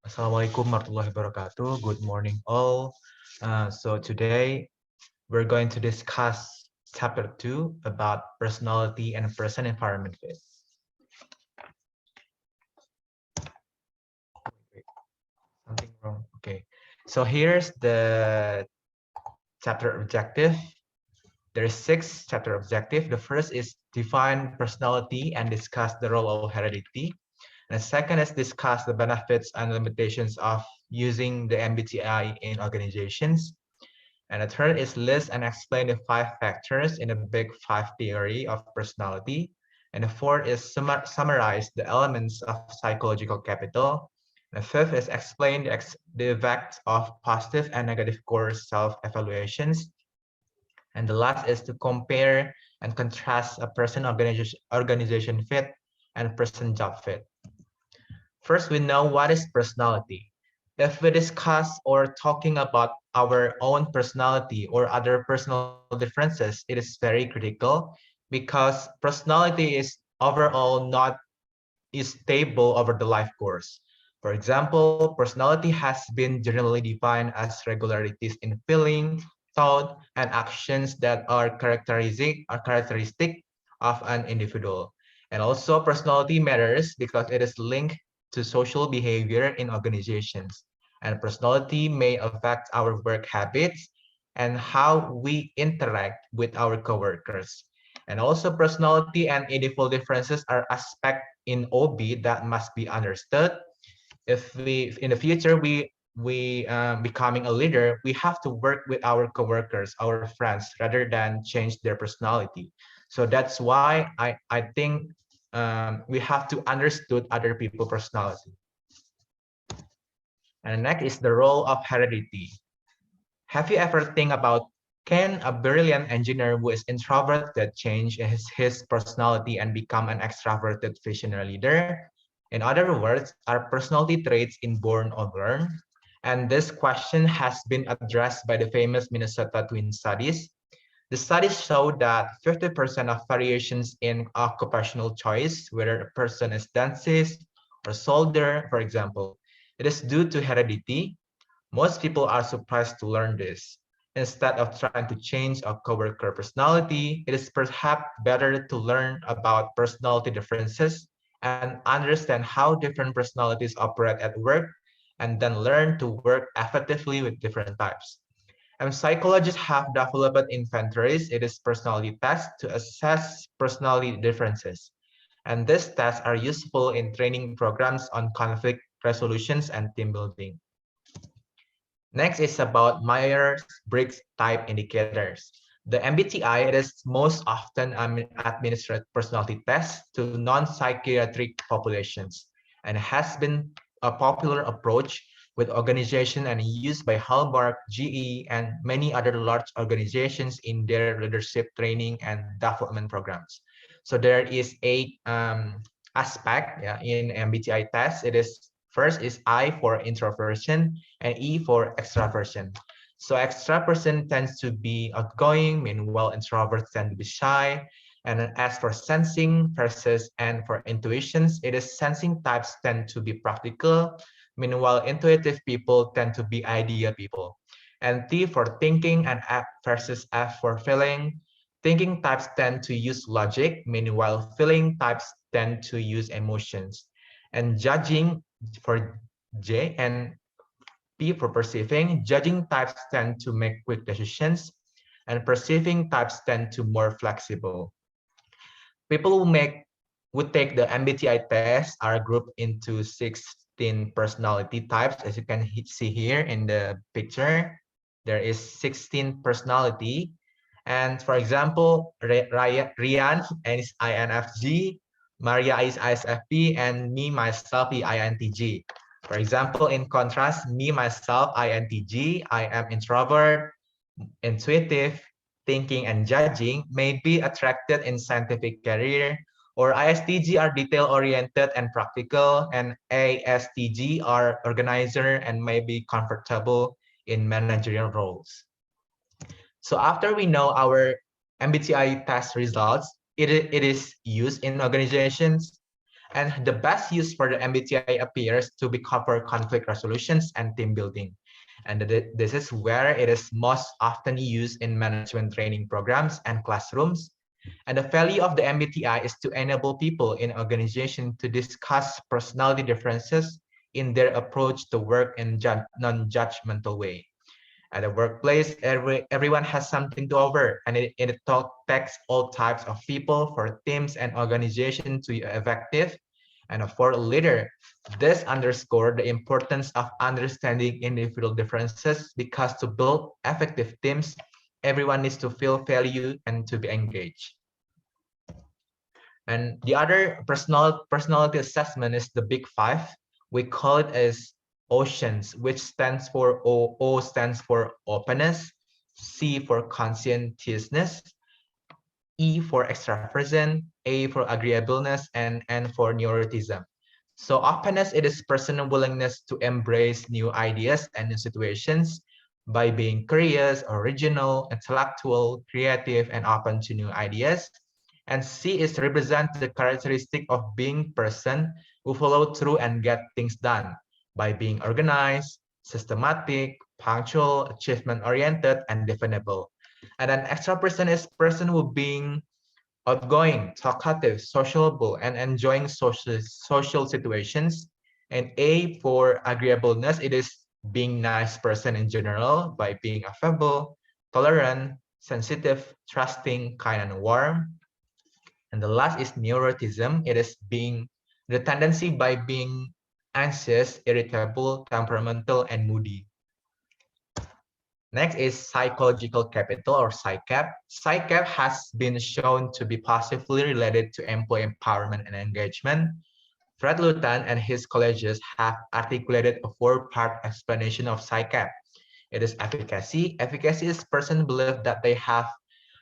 Assalamualaikum warahmatullahi wabarakatuh. Good morning, all. So today we're going to discuss chapter 2 about personality and person environment fit. Wait, something wrong. Okay. So here's the chapter objective. There is 6 chapter objective. The first is define personality and discuss the role of heredity. And the second is discuss the benefits and limitations of using the MBTI in organizations. And the third is list and explain the 5 factors in the big 5 theory of personality. And the fourth is summarize the elements of psychological capital. And the fifth is explain the effects of positive and negative core self-evaluations. And the last is to compare and contrast a person organization fit and person job fit. First, we know what is personality. If we discuss or talking about our own personality or other personal differences, it is very critical because personality is overall not is stable over the life course. For example, personality has been generally defined as regularities in feeling, thought, and actions that are characteristic of an individual. And also personality matters because it is linked to social behavior in organizations. And personality may affect our work habits and how we interact with our coworkers. And also personality and individual differences are aspects in OB that must be understood. If we in the future we becoming a leader, we have to work with our coworkers, our friends, rather than change their personality. So that's why I think we have to understood other people personality. And next is the role of heredity. Have you ever think about, can a brilliant engineer who is introverted change his personality and become an extroverted visionary leader? In other words, are personality traits inborn or learned? And this question has been addressed by the famous Minnesota Twin studies. The studies show that 50% of variations in occupational choice, whether a person is dentist or soldier, for example, it is due to heredity. Most people are surprised to learn this. Instead of trying to change a coworker personality, it is perhaps better to learn about personality differences and understand how different personalities operate at work, and then learn to work effectively with different types. And psychologists have developed inventories, it is personality tests to assess personality differences. And these tests are useful in training programs on conflict resolutions and team building. Next is about Myers-Briggs type indicators. The MBTI it is most often administered personality test to non-psychiatric populations and has been a popular approach with organization and used by Hallmark, GE, and many other large organizations in their leadership training and development programs. So there is a aspect, yeah, in MBTI test. It is first is I for introversion and E for extraversion. So extraversion tends to be outgoing, meanwhile introverts tend to be shy. And then as for sensing versus and for intuitions, it is sensing types tend to be practical, meanwhile intuitive people tend to be idea people. And T for thinking and F versus F for feeling. Thinking types tend to use logic, meanwhile feeling types tend to use emotions. And judging for J and P for perceiving, judging types tend to make quick decisions, and perceiving types tend to more flexible. People who take the MBTI test are grouped into 16 personality types, as you can see here in the picture. There is 16 personality, and for example, Rian is INFJ, Maria is ISFP, and me myself is INTJ. For example, in contrast, me myself INTJ, I am introvert, intuitive, thinking, and judging, may be attracted in scientific career, or ISTG are detail-oriented and practical, and ASTG are organizer and may be comfortable in managerial roles. So after we know our MBTI test results, it is used in organizations. And the best use for the MBTI appears to be cover conflict resolutions and team building. And this is where it is most often used in management training programs and classrooms. And the value of the MBTI is to enable people in organization to discuss personality differences in their approach to work in non-judgmental way. At the workplace, everyone has something to offer, and it takes all types of people for teams and organizations to be effective. And for a leader, this underscores the importance of understanding individual differences because to build effective teams, everyone needs to feel valued and to be engaged. And the other personality assessment is the Big Five. We call it as OCEANS, which stands for O stands for openness, C for conscientiousness, E for extraversion, A for agreeableness, and N for neuroticism. So openness, it is personal willingness to embrace new ideas and new situations by being curious, original, intellectual, creative, and open to new ideas. And C is represent the characteristic of being person who follow through and get things done by being organized, systematic, punctual, achievement-oriented, and definable. And an extra person is person who being outgoing, talkative, sociable, and enjoying social situations. And A for agreeableness, it is being nice person in general by being affable, tolerant, sensitive, trusting, kind, and warm. And the last is neuroticism. It is being the tendency by being anxious, irritable, temperamental, and moody. Next is psychological capital or PsyCap. PsyCap has been shown to be positively related to employee empowerment and engagement. Fred Lutan and his colleagues have articulated a four-part explanation of PsyCap. It is efficacy. Efficacy is person believe that they have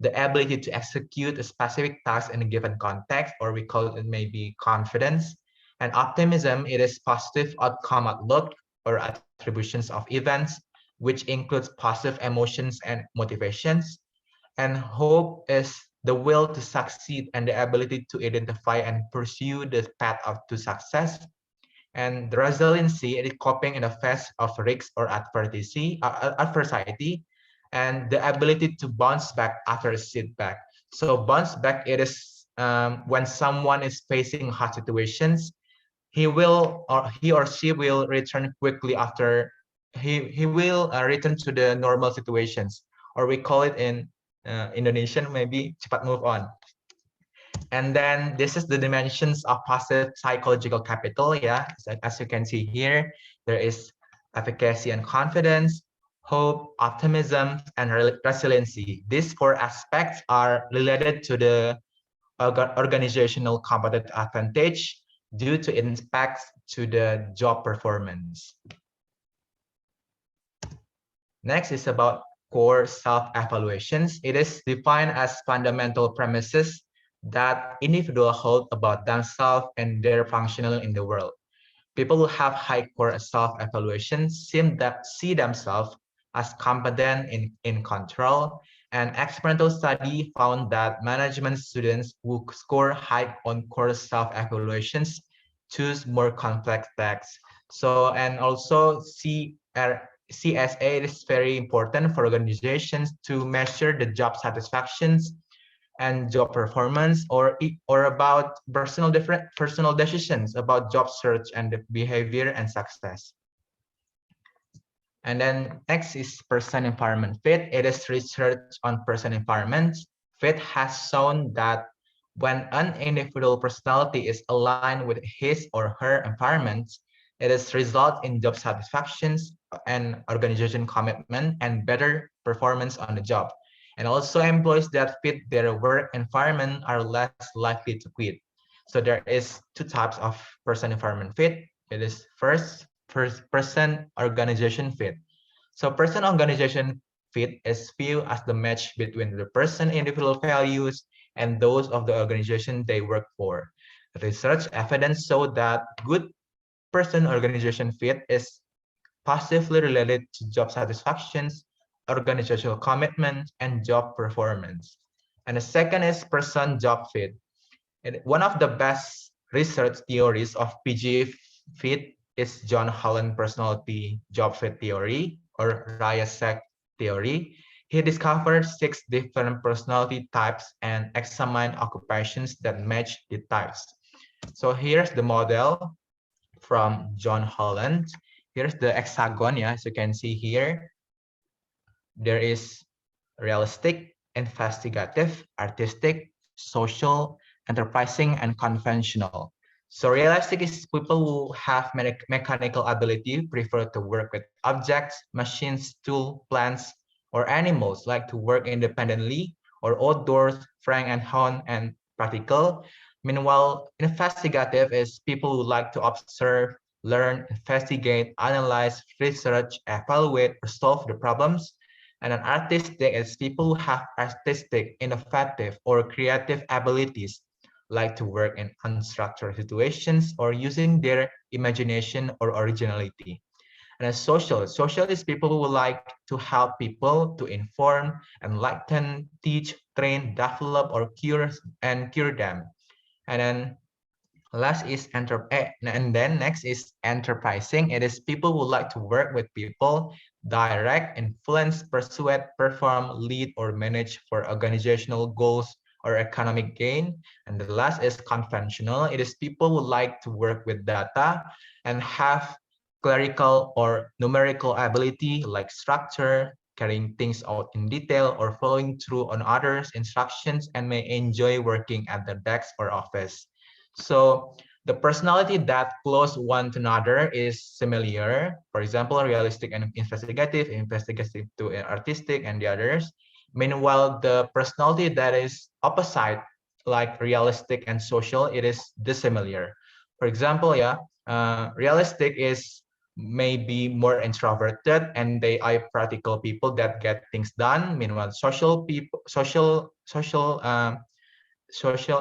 the ability to execute a specific task in a given context, or we call it maybe confidence. And optimism, it is positive outcome outlook or attributions of events, which includes positive emotions and motivations. And hope is the will to succeed and the ability to identify and pursue the path to success. And the resiliency is coping in the face of risks or adversity, and the ability to bounce back after a setback. So bounce back, it is when someone is facing hard situations, he or she will return quickly after he will return to the normal situations, or we call it in Indonesian maybe cepat move on. And then this is the dimensions of positive psychological capital. Yeah, so as you can see here, there is efficacy and confidence, hope, optimism, and resiliency. These four aspects are related to the organizational competitive advantage due to impacts to the job performance. Next is about core self-evaluations. It is defined as fundamental premises that individuals hold about themselves and their functional in the world. People who have high core self-evaluation see themselves as competent in control. An experimental study found that management students who score high on core self-evaluations choose more complex tasks. So, and also CSA is very important for organizations to measure the job satisfactions and job performance, or about personal decisions about job search and the behavior and success. And then next is person environment fit. It is research on person environment. Fit has shown that when an individual personality is aligned with his or her environment, it is result in job satisfactions and organization commitment and better performance on the job. And also employees that fit their work environment are less likely to quit. So there is two types of person environment fit. It is first person organization fit. So person organization fit is viewed as the match between the person individual values and those of the organization they work for. Research evidence show that good person organization fit is positively related to job satisfactions, organizational commitment, and job performance. And the second is person job fit. And one of the best research theories of PG fit is John Holland personality job fit theory or Rayasek theory. He discovered 6 different personality types and examined occupations that match the types. So here's the model from John Holland. Here's the hexagon, yeah, as you can see here. There is realistic, investigative, artistic, social, enterprising, and conventional. So realistic is people who have mechanical ability, prefer to work with objects, machines, tools, plants, or animals, like to work independently or outdoors, frank and hon and practical. Meanwhile, investigative is people who like to observe, learn, investigate, analyze, research, evaluate, or solve the problems. And an artistic is people who have artistic, innovative, or creative abilities, like to work in unstructured situations or using their imagination or originality. And a social is people who like to help people, to inform, enlighten, teach, train, develop, or cure them. And then next is enterprising. It is people who like to work with people, direct, influence, persuade, perform, lead, or manage for organizational goals or economic gain. And the last is conventional. It is people who like to work with data and have clerical or numerical ability like structure, carrying things out in detail, or following through on others' instructions, and may enjoy working at the desk or office. So the personality that close one to another is similar. For example, realistic and investigative to artistic and the others. Meanwhile, the personality that is opposite, like realistic and social, it is dissimilar. For example, realistic is maybe more introverted and they are practical people that get things done. Meanwhile, social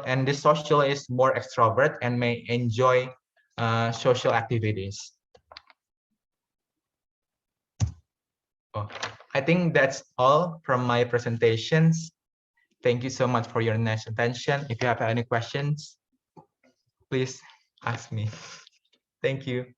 and this social is more extrovert and may enjoy social activities. Oh, I think that's all from my presentations. Thank you so much for your nice attention. If you have any questions, please ask me. Thank you.